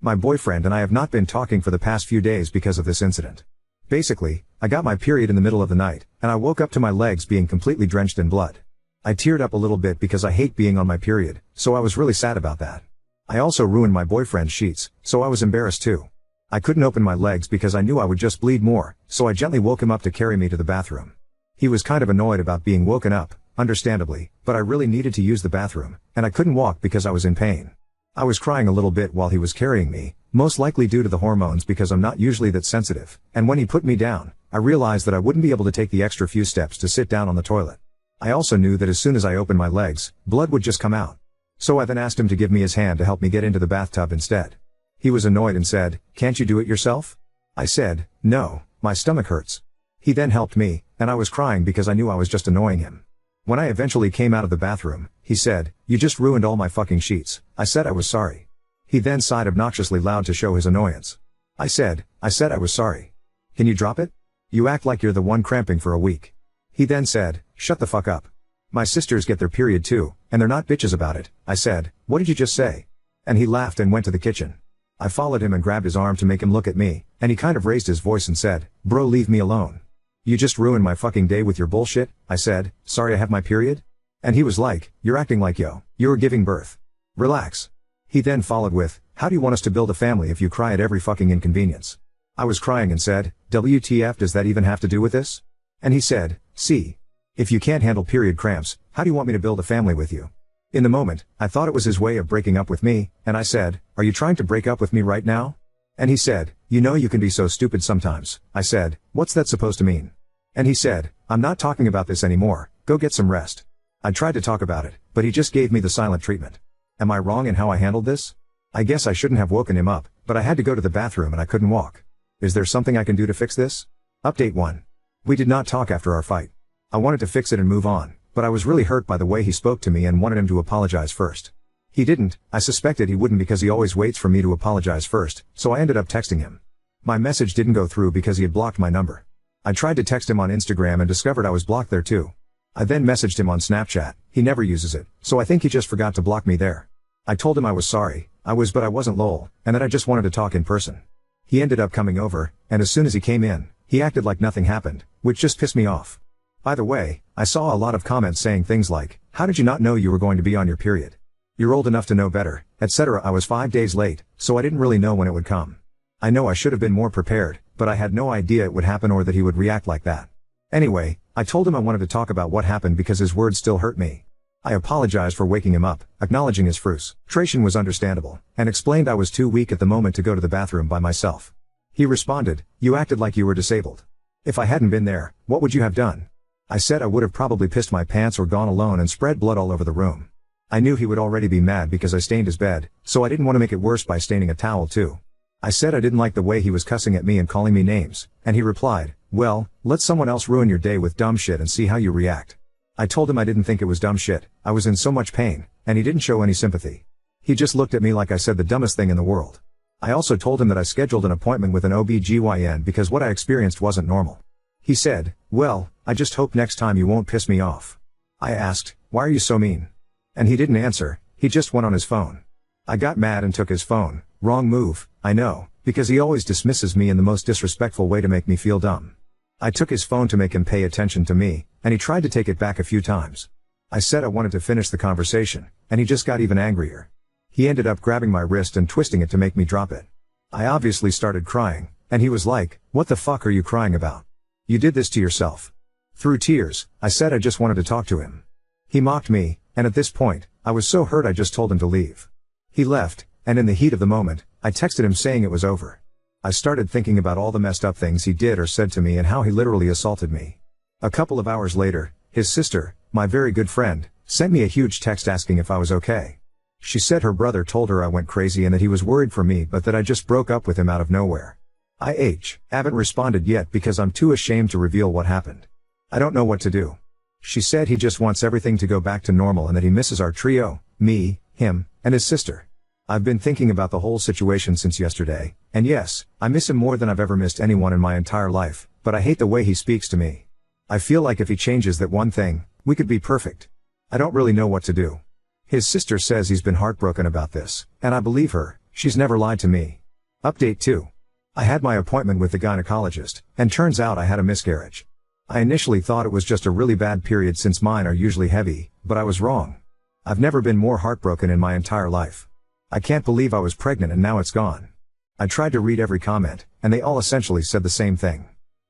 My boyfriend and I have not been talking for the past few days because of this incident. Basically, I got my period in the middle of the night, and I woke up to my legs being completely drenched in blood. I teared up a little bit because I hate being on my period, so I was really sad about that. I also ruined my boyfriend's sheets, so I was embarrassed too. I couldn't open my legs because I knew I would just bleed more, so I gently woke him up to carry me to the bathroom. He was kind of annoyed about being woken up, understandably, but I really needed to use the bathroom, and I couldn't walk because I was in pain. I was crying a little bit while he was carrying me, most likely due to the hormones because I'm not usually that sensitive, and when he put me down, I realized that I wouldn't be able to take the extra few steps to sit down on the toilet. I also knew that as soon as I opened my legs, blood would just come out. So I then asked him to give me his hand to help me get into the bathtub instead. He was annoyed and said, "Can't you do it yourself?" I said, "No, my stomach hurts." He then helped me, and I was crying because I knew I was just annoying him. When I eventually came out of the bathroom, he said, "You just ruined all my fucking sheets." I said I was sorry. He then sighed obnoxiously loud to show his annoyance. I said I was sorry. "Can you drop it? You act like you're the one cramping for a week." He then said, "Shut the fuck up. My sisters get their period too, and they're not bitches about it." I said, "What did you just say?" And he laughed and went to the kitchen. I followed him and grabbed his arm to make him look at me, and he kind of raised his voice and said, "Bro, leave me alone. You just ruined my fucking day with your bullshit." I said, "Sorry, I have my period?" And he was like, "You're acting like you were giving birth. Relax." He then followed with, "How do you want us to build a family if you cry at every fucking inconvenience?" I was crying and said, "WTF does that even have to do with this?" And he said, "See. If you can't handle period cramps, how do you want me to build a family with you?" In the moment, I thought it was his way of breaking up with me, and I said, "Are you trying to break up with me right now?" And he said, "You know you can be so stupid sometimes." I said, "What's that supposed to mean?" And he said, "I'm not talking about this anymore, go get some rest." I tried to talk about it, but he just gave me the silent treatment. Am I wrong in how I handled this? I guess I shouldn't have woken him up, but I had to go to the bathroom and I couldn't walk. Is there something I can do to fix this? Update 1. We did not talk after our fight. I wanted to fix it and move on, but I was really hurt by the way he spoke to me and wanted him to apologize first. He didn't. I suspected he wouldn't because he always waits for me to apologize first, so I ended up texting him. My message didn't go through because he had blocked my number. I tried to text him on Instagram and discovered I was blocked there too. I then messaged him on Snapchat. He never uses it, so I think he just forgot to block me there. I told him I was sorry, but I wasn't lol, and that I just wanted to talk in person. He ended up coming over, and as soon as he came in, he acted like nothing happened, which just pissed me off. By the way, I saw a lot of comments saying things like, "How did you not know you were going to be on your period? You're old enough to know better," etc. I was 5 days late, so I didn't really know when it would come. I know I should have been more prepared, but I had no idea it would happen or that he would react like that. Anyway, I told him I wanted to talk about what happened because his words still hurt me. I apologized for waking him up, acknowledging his frustration was understandable, and explained I was too weak at the moment to go to the bathroom by myself. He responded, "You acted like you were disabled. If I hadn't been there, what would you have done?" I said I would have probably pissed my pants or gone alone and spread blood all over the room. I knew he would already be mad because I stained his bed, so I didn't want to make it worse by staining a towel too. I said I didn't like the way he was cussing at me and calling me names, and he replied, "Well, let someone else ruin your day with dumb shit and see how you react." I told him I didn't think it was dumb shit, I was in so much pain, and he didn't show any sympathy. He just looked at me like I said the dumbest thing in the world. I also told him that I scheduled an appointment with an OBGYN because what I experienced wasn't normal. He said, "Well, I just hope next time you won't piss me off." I asked, "Why are you so mean?" And he didn't answer, he just went on his phone. I got mad and took his phone. Wrong move, I know, because he always dismisses me in the most disrespectful way to make me feel dumb. I took his phone to make him pay attention to me, and he tried to take it back a few times. I said I wanted to finish the conversation, and he just got even angrier. He ended up grabbing my wrist and twisting it to make me drop it. I obviously started crying, and he was like, "What the fuck are you crying about? You did this to yourself." Through tears, I said I just wanted to talk to him. He mocked me, and at this point, I was so hurt I just told him to leave. He left, and in the heat of the moment, I texted him saying it was over. I started thinking about all the messed up things he did or said to me and how he literally assaulted me. A couple of hours later, his sister, my very good friend, sent me a huge text asking if I was okay. She said her brother told her I went crazy and that he was worried for me but that I just broke up with him out of nowhere. I haven't responded yet because I'm too ashamed to reveal what happened. I don't know what to do. She said he just wants everything to go back to normal and that he misses our trio, me, him, and his sister. I've been thinking about the whole situation since yesterday, and yes, I miss him more than I've ever missed anyone in my entire life, but I hate the way he speaks to me. I feel like if he changes that one thing, we could be perfect. I don't really know what to do. His sister says he's been heartbroken about this, and I believe her. She's never lied to me. Update 2. I had my appointment with the gynecologist, and turns out I had a miscarriage. I initially thought it was just a really bad period since mine are usually heavy, but I was wrong. I've never been more heartbroken in my entire life. I can't believe I was pregnant and now it's gone. I tried to read every comment, and they all essentially said the same thing.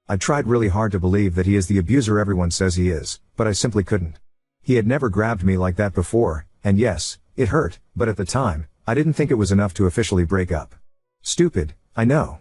I tried really hard to believe that he is the abuser everyone says he is, but I simply couldn't. He had never grabbed me like that before, and yes, it hurt, but at the time, I didn't think it was enough to officially break up. Stupid, I know.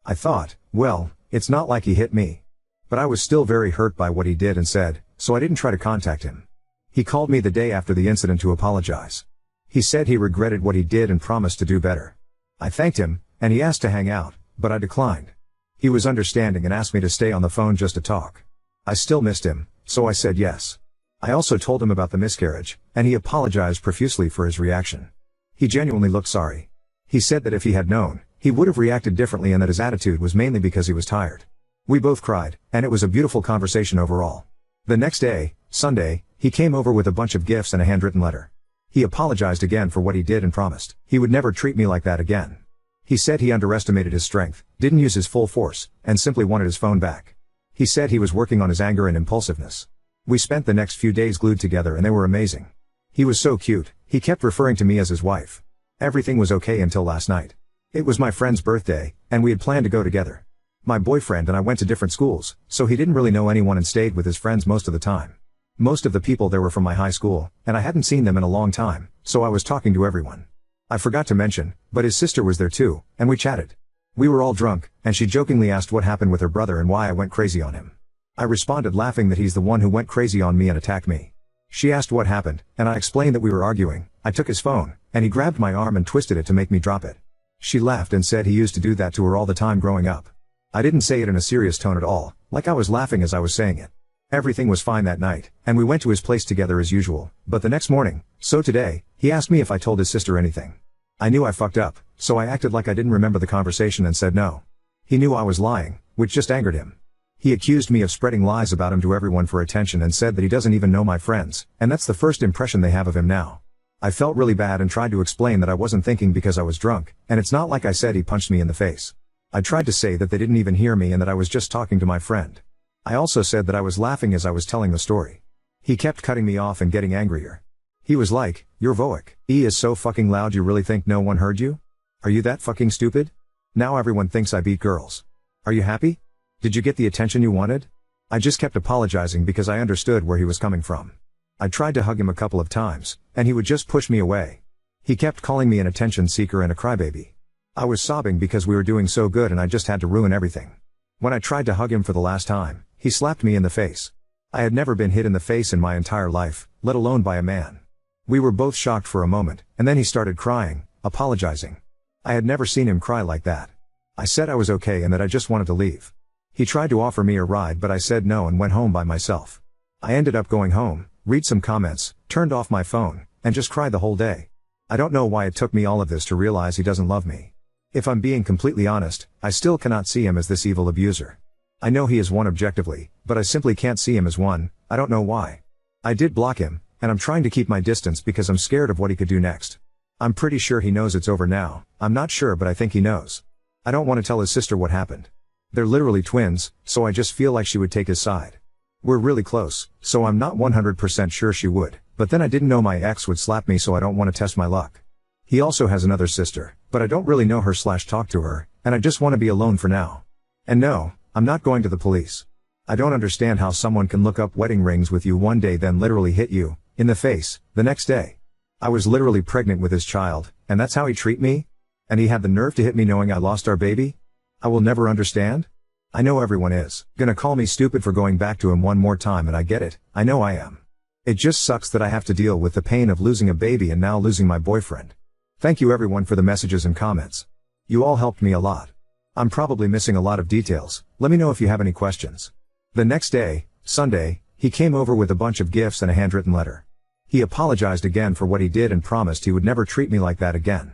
I thought, well, it's not like he hit me. But I was still very hurt by what he did and said, so I didn't try to contact him. He called me the day after the incident to apologize. He said he regretted what he did and promised to do better. I thanked him, and he asked to hang out, but I declined. He was understanding and asked me to stay on the phone just to talk. I still missed him, so I said yes. I also told him about the miscarriage, and he apologized profusely for his reaction. He genuinely looked sorry. He said that if he had known, he would have reacted differently and that his attitude was mainly because he was tired. We both cried, and it was a beautiful conversation overall. The next day, Sunday, he came over with a bunch of gifts and a handwritten letter. He apologized again for what he did and promised he would never treat me like that again. He said he underestimated his strength, didn't use his full force, and simply wanted his phone back. He said he was working on his anger and impulsiveness. We spent the next few days glued together and they were amazing. He was so cute, he kept referring to me as his wife. Everything was okay until last night. It was my friend's birthday, and we had planned to go together. My boyfriend and I went to different schools, so he didn't really know anyone and stayed with his friends most of the time. Most of the people there were from my high school, and I hadn't seen them in a long time, so I was talking to everyone. I forgot to mention, but his sister was there too, and we chatted. We were all drunk, and she jokingly asked what happened with her brother and why I went crazy on him. I responded laughing that he's the one who went crazy on me and attacked me. She asked what happened, and I explained that we were arguing. I took his phone, and he grabbed my arm and twisted it to make me drop it. She laughed and said he used to do that to her all the time growing up. I didn't say it in a serious tone at all, like I was laughing as I was saying it. Everything was fine that night, and we went to his place together as usual, but the next morning, so today, he asked me if I told his sister anything. I knew I fucked up, so I acted like I didn't remember the conversation and said no. He knew I was lying, which just angered him. He accused me of spreading lies about him to everyone for attention and said that he doesn't even know my friends, and that's the first impression they have of him now. I felt really bad and tried to explain that I wasn't thinking because I was drunk, and it's not like I said he punched me in the face. I tried to say that they didn't even hear me and that I was just talking to my friend. I also said that I was laughing as I was telling the story. He kept cutting me off and getting angrier. He was like, "Your VOIC is so fucking loud you really think no one heard you? Are you that fucking stupid? Now everyone thinks I beat girls. Are you happy? Did you get the attention you wanted?" I just kept apologizing because I understood where he was coming from. I tried to hug him a couple of times, and he would just push me away. He kept calling me an attention seeker and a crybaby. I was sobbing because we were doing so good and I just had to ruin everything. When I tried to hug him for the last time, he slapped me in the face. I had never been hit in the face in my entire life, let alone by a man. We were both shocked for a moment, and then he started crying, apologizing. I had never seen him cry like that. I said I was okay and that I just wanted to leave. He tried to offer me a ride but I said no and went home by myself. I ended up going home, read some comments, turned off my phone, and just cried the whole day. I don't know why it took me all of this to realize he doesn't love me. If I'm being completely honest, I still cannot see him as this evil abuser. I know he is one objectively, but I simply can't see him as one. I don't know why. I did block him, and I'm trying to keep my distance because I'm scared of what he could do next. I'm pretty sure he knows it's over now. I'm not sure but I think he knows. I don't want to tell his sister what happened. They're literally twins, so I just feel like she would take his side. We're really close, so I'm not 100% sure she would, but then I didn't know my ex would slap me so I don't want to test my luck. He also has another sister, but I don't really know her / talk to her, and I just want to be alone for now. And no, I'm not going to the police. I don't understand how someone can look up wedding rings with you one day then literally hit you, in the face, the next day. I was literally pregnant with his child, and that's how he treat me? And he had the nerve to hit me knowing I lost our baby? I will never understand? I know everyone is gonna call me stupid for going back to him one more time and I get it, I know I am. It just sucks that I have to deal with the pain of losing a baby and now losing my boyfriend. Thank you everyone for the messages and comments. You all helped me a lot. I'm probably missing a lot of details, let me know if you have any questions. The next day, Sunday, he came over with a bunch of gifts and a handwritten letter. He apologized again for what he did and promised he would never treat me like that again.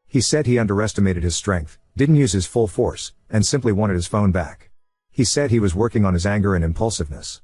He said he underestimated his strength, didn't use his full force, and simply wanted his phone back. He said he was working on his anger and impulsiveness.